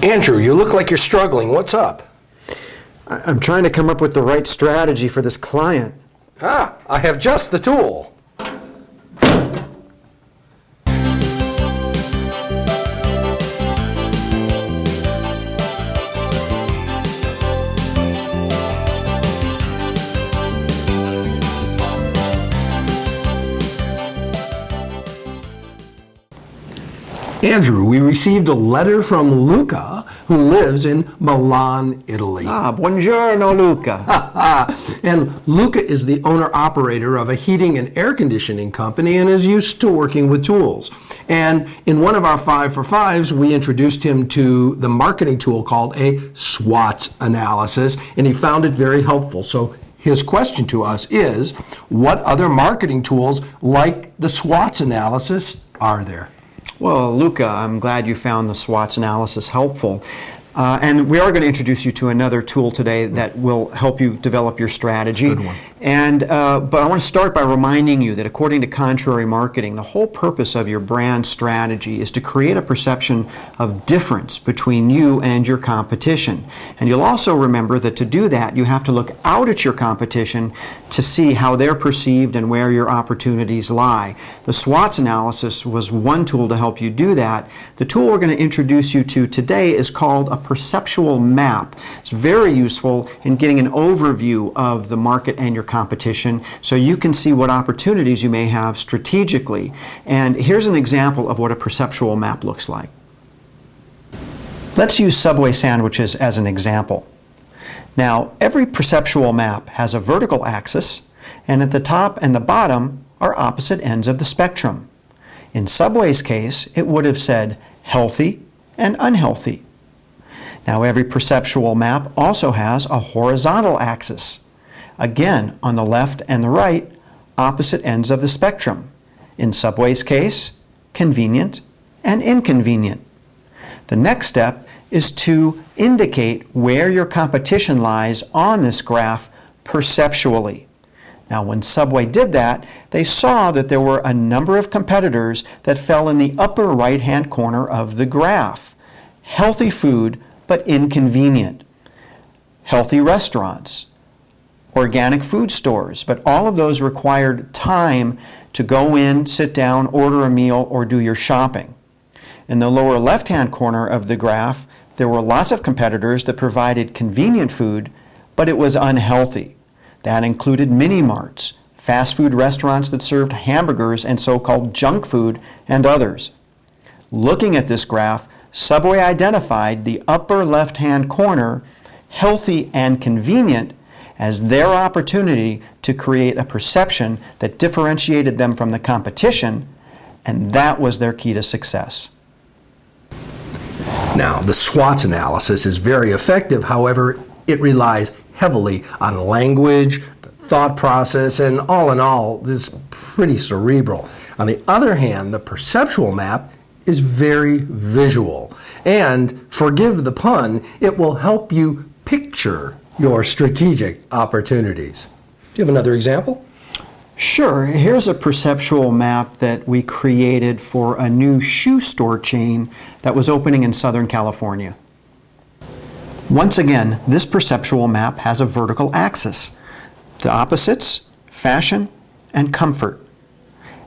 Andrew, you look like you're struggling. What's up? I'm trying to come up with the right strategy for this client. Ah, I have just the tool. Andrew, we received a letter from Luca, who lives in Milan, Italy. Ah, buongiorno, Luca. And Luca is the owner-operator of a heating and air conditioning company and is used to working with tools. And in one of our 5 for 5s, we introduced him to the marketing tool called a SWOT analysis, and he found it very helpful. So his question to us is, what other marketing tools like the SWOT analysis are there? Well, Luca, I'm glad you found the SWOT analysis helpful. And we are going to introduce you to another tool today that will help you develop your strategy. Good one. And, but I want to start by reminding you that according to Contrary Marketing, the whole purpose of your brand strategy is to create a perception of difference between you and your competition. And you'll also remember that to do that, you have to look out at your competition to see how they're perceived and where your opportunities lie. The SWOT analysis was one tool to help you do that. The tool we're going to introduce you to today is called a perceptual map. It's very useful in getting an overview of the market and your competition so you can see what opportunities you may have strategically. And here's an example of what a perceptual map looks like. Let's use Subway sandwiches as an example. Now, every perceptual map has a vertical axis, and at the top and the bottom are opposite ends of the spectrum. In Subway's case, it would have said healthy and unhealthy. Now, every perceptual map also has a horizontal axis. Again, on the left and the right, opposite ends of the spectrum. In Subway's case, convenient and inconvenient. The next step is to indicate where your competition lies on this graph perceptually. Now, when Subway did that, they saw that there were a number of competitors that fell in the upper right-hand corner of the graph. Healthy food, but inconvenient. Healthy restaurants, organic food stores, but all of those required time to go in, sit down, order a meal, or do your shopping. In the lower left-hand corner of the graph, there were lots of competitors that provided convenient food, but it was unhealthy. That included mini-marts, fast food restaurants that served hamburgers and so-called junk food, and others. Looking at this graph, Subway identified the upper left-hand corner, healthy and convenient, as their opportunity to create a perception that differentiated them from the competition, and that was their key to success. Now, the SWOT analysis is very effective. However, it relies heavily on language, thought process, and all in all, is pretty cerebral. On the other hand, the perceptual map is very visual. And, forgive the pun, it will help you picture your strategic opportunities. Do you have another example? Sure. Here's a perceptual map that we created for a new shoe store chain that was opening in Southern California. Once again, this perceptual map has a vertical axis. The opposites, fashion and comfort.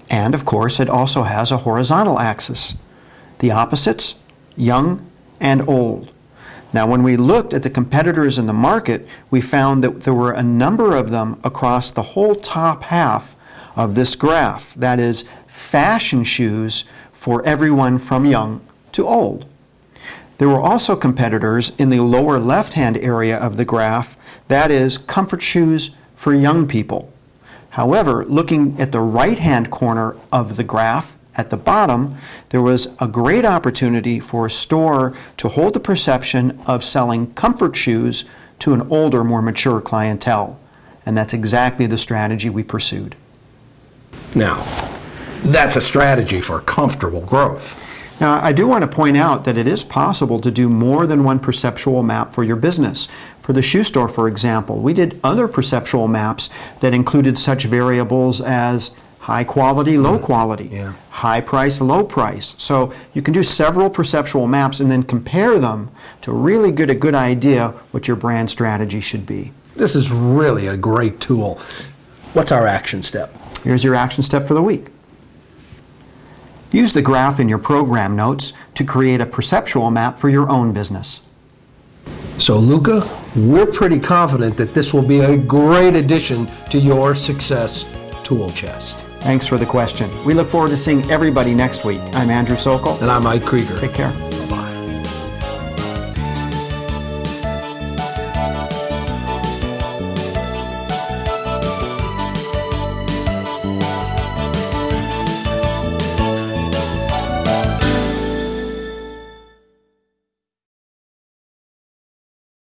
And of course, it also has a horizontal axis. The opposites, young and old. Now, when we looked at the competitors in the market, we found that there were a number of them across the whole top half of this graph. That is, fashion shoes for everyone from young to old. There were also competitors in the lower left-hand area of the graph, that is, comfort shoes for young people. However, looking at the right-hand corner of the graph, at the bottom, there was a great opportunity for a store to hold the perception of selling comfort shoes to an older, more mature clientele. And that's exactly the strategy we pursued. Now, that's a strategy for comfortable growth. Now, I do want to point out that it is possible to do more than one perceptual map for your business. For the shoe store, for example, we did other perceptual maps that included such variables as high quality, low quality, Yeah. high price, low price. So you can do several perceptual maps and then compare them to really get a good idea what your brand strategy should be. This is really a great tool. What's our action step? Here's your action step for the week. Use the graph in your program notes to create a perceptual map for your own business. So, Luca, we're pretty confident that this will be a great addition to your success tool chest. Thanks for the question. We look forward to seeing everybody next week. I'm Andrew Sokol. And I'm Mike Krieger. Take care.